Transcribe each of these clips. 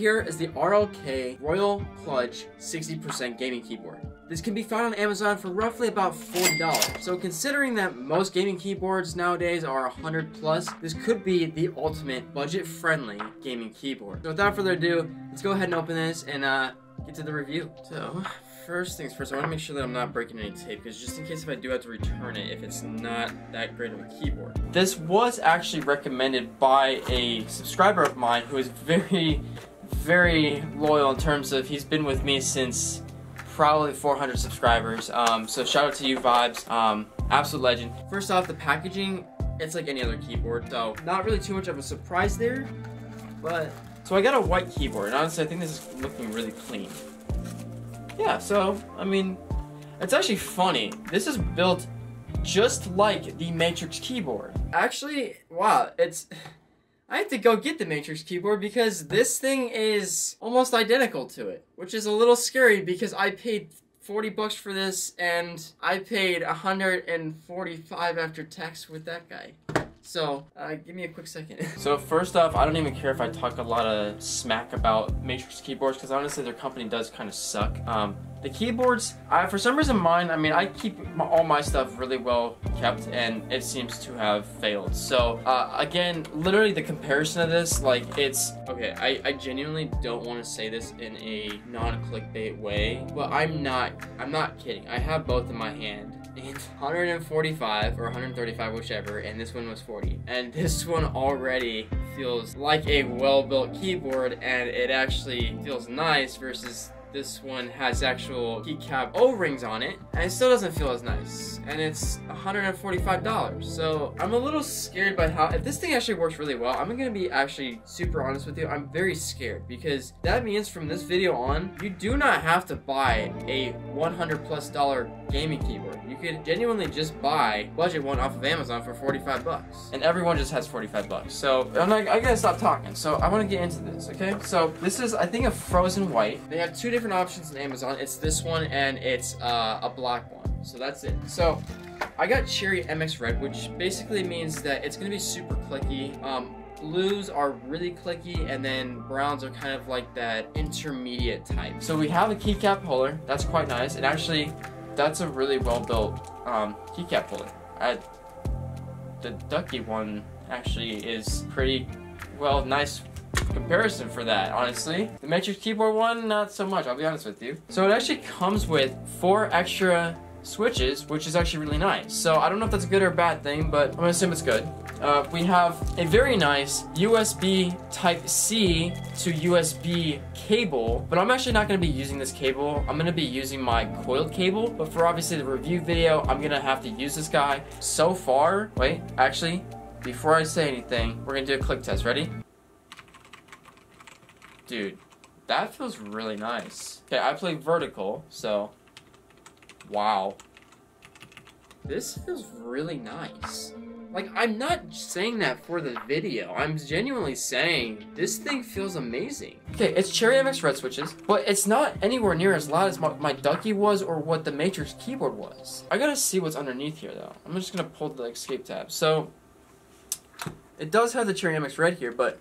here is the RLK Royal Kludge 60% gaming keyboard. This can be found on Amazon for roughly about $40. So considering that most gaming keyboards nowadays are $100 plus, this could be the ultimate budget-friendly gaming keyboard. So without further ado, let's go ahead and open this and get to the review. So first things first, I want to make sure that I'm not breaking any tape, because just in case if I do have to return it if it's not that great of a keyboard. This was actually recommended by a subscriber of mine who is very, very loyal in terms of he's been with me since probably 400 subscribers. So shout out to you, Vibes. Absolute legend. First off, the packaging, it's like any other keyboard, so not really too much of a surprise there. But so I got a white keyboard, and honestly I think this is looking really clean. Yeah, so I mean, it's actually funny. This is built just like the Matrix keyboard. Actually, wow, I have to go get the Matrix keyboard because this thing is almost identical to it, which is a little scary because I paid $40 for this and I paid $145 after tax with that guy. So, give me a quick second. So first off, I don't even care if I talk a lot of smack about Matrix keyboards, because honestly their company does kind of suck. The keyboards, for some reason mine, I mean, I keep all my stuff really well kept, and it seems to have failed. So, again, literally the comparison of this, like, it's, okay, I genuinely don't want to say this in a non-clickbait way, but I'm not kidding. I have both in my hand. It's 145 or 135, whichever, and this one was 40. And this one already feels like a well-built keyboard, and it actually feels nice versus this one has actual keycap O-rings on it, and it still doesn't feel as nice. And it's $145. So I'm a little scared by how, if this thing actually works really well, I'm gonna be actually super honest with you, I'm very scared, because that means from this video on, you do not have to buy a $100+ gaming keyboard. You could genuinely just buy budget one off of Amazon for $45. And everyone just has $45. So I gotta stop talking. So I wanna get into this, okay? So this is, I think, a frozen white. They have two different options on Amazon. It's this one and it's a black one. So that's it. So I got Cherry MX Red, which basically means that it's gonna be super clicky. Blues are really clicky, and then browns are kind of like that intermediate type. So we have a keycap holder. That's quite nice. And actually, that's a really well built keycap holder. The Ducky one actually is pretty well, nice comparison for that, honestly. The Matrix keyboard one, not so much, I'll be honest with you. So it actually comes with 4 extra switches, which is actually really nice. So I don't know if that's a good or a bad thing, but I'm gonna assume it's good. We have a very nice USB Type-C to USB cable, but I'm actually not gonna be using this cable. I'm gonna be using my coiled cable, but for obviously the review video, I'm gonna have to use this guy. So far, wait, actually, before I say anything, we're gonna do a click test. Ready? Dude, that feels really nice. Okay, I play vertical, so wow. This feels really nice. Like, I'm not saying that for the video. I'm genuinely saying this thing feels amazing. Okay, it's Cherry MX Red switches, but it's not anywhere near as loud as my Ducky was or what the Matrix keyboard was. I gotta see what's underneath here, though. I'm just gonna pull the escape tab. So, it does have the Cherry MX Red here, but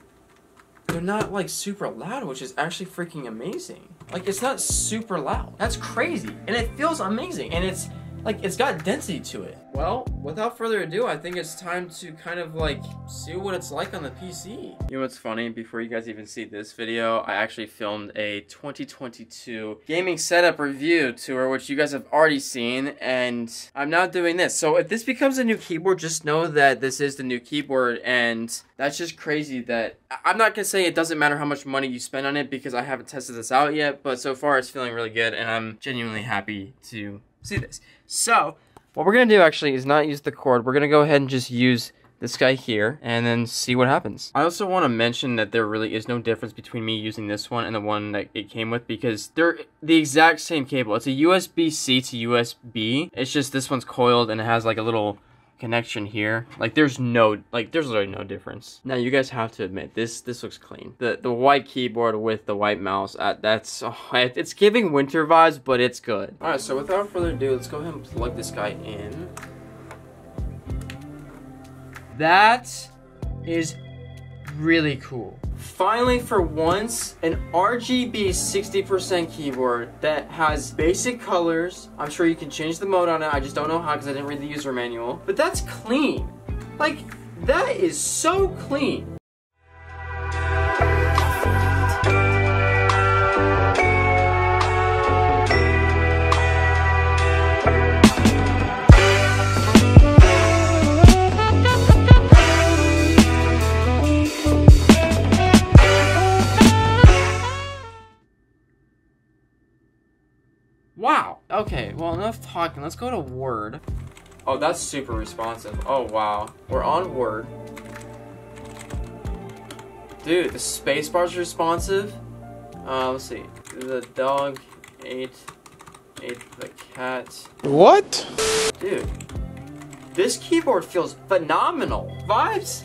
they're not, like, super loud, which is actually freaking amazing. Like, it's not super loud. That's crazy. And it feels amazing. And it's, like, it's got density to it. Well, without further ado, I think it's time to kind of, like, see what it's like on the PC. You know what's funny? Before you guys even see this video, I actually filmed a 2022 gaming setup review tour, which you guys have already seen, and I'm now doing this. So if this becomes a new keyboard, just know that this is the new keyboard, and that's just crazy that I'm not gonna say it doesn't matter how much money you spend on it, because I haven't tested this out yet, but so far it's feeling really good, and I'm genuinely happy to see this. So what we're gonna do actually is not use the cord. We're gonna go ahead and just use this guy here and then see what happens. I also want to mention that there really is no difference between me using this one and the one that it came with, because they're the exact same cable. It's a USB-C to USB. It's just this one's coiled and it has like a little connection here. Like there's literally no difference. Now you guys have to admit this looks clean. The white keyboard with the white mouse, it's giving winter vibes, but it's good. All right, so without further ado, let's go ahead and plug this guy in. That is really cool. Finally, for once, an RGB 60% keyboard that has basic colors. I'm sure you can change the mode on it. I just don't know how because I didn't read the user manual. But that's clean. Like, that is so clean. Wow. Okay, well, enough talking. Let's go to Word. Oh, that's super responsive. Oh, wow. We're on Word. Dude, the spacebar's responsive. Let's see. The dog ate the cat. What? Dude, this keyboard feels phenomenal. Vibes?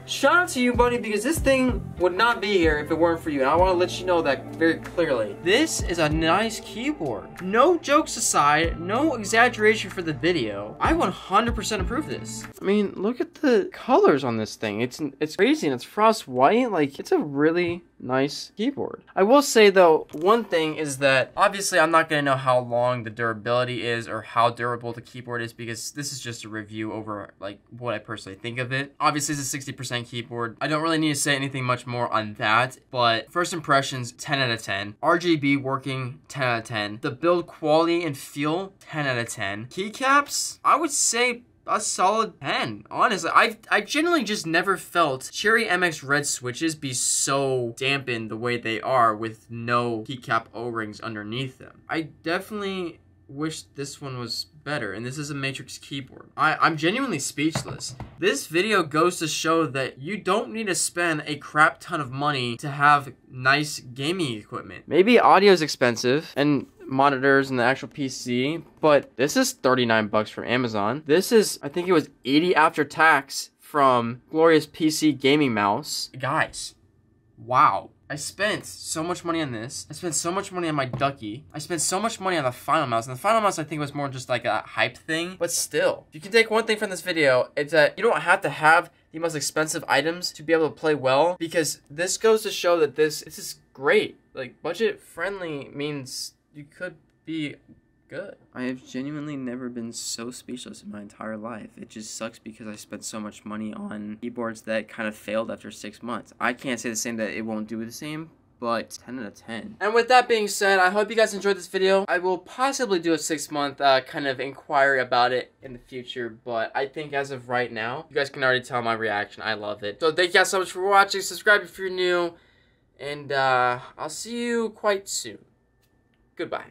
Shout out to you, buddy, because this thing would not be here if it weren't for you, and I want to let you know that very clearly. This is a nice keyboard. No jokes aside, no exaggeration for the video. I 100% approve this. I mean, look at the colors on this thing. It's crazy, and it's frost white. Like, it's a really nice keyboard. I will say though, one thing is that obviously I'm not gonna know how long the durability is or how durable the keyboard is because this is just a review over like what I personally think of it. Obviously it's a 60% keyboard. I don't really need to say anything much more on that, but first impressions, 10 out of 10. RGB working, 10 out of 10. The build quality and feel, 10 out of 10. Keycaps, I would say a solid 10. Honestly, I generally just never felt Cherry MX Red switches be so dampened the way they are with no keycap O-rings underneath them. I definitely wish this one was better, and this is a Matrix keyboard. I'm genuinely speechless. This video goes to show that you don't need to spend a crap ton of money to have nice gaming equipment. Maybe audio's expensive, and monitors and the actual PC, but this is 39 bucks from Amazon. This is, I think it was 80 after tax from Glorious PC Gaming Mouse. Guys, wow. I spent so much money on this. I spent so much money on my Ducky. I spent so much money on the Final Mouse. And the Final Mouse I think was more just like a hype thing. But still, if you can take one thing from this video, it's that you don't have to have the most expensive items to be able to play well. Because this goes to show that this is great. Like, budget friendly means you could be good. I have genuinely never been so speechless in my entire life. It just sucks because I spent so much money on keyboards that kind of failed after 6 months. I can't say the same that it won't do the same, but 10 out of 10. And with that being said, I hope you guys enjoyed this video. I will possibly do a 6-month kind of inquiry about it in the future, but I think as of right now, you guys can already tell my reaction. I love it. So thank you guys so much for watching. Subscribe if you're new, and I'll see you quite soon. Goodbye.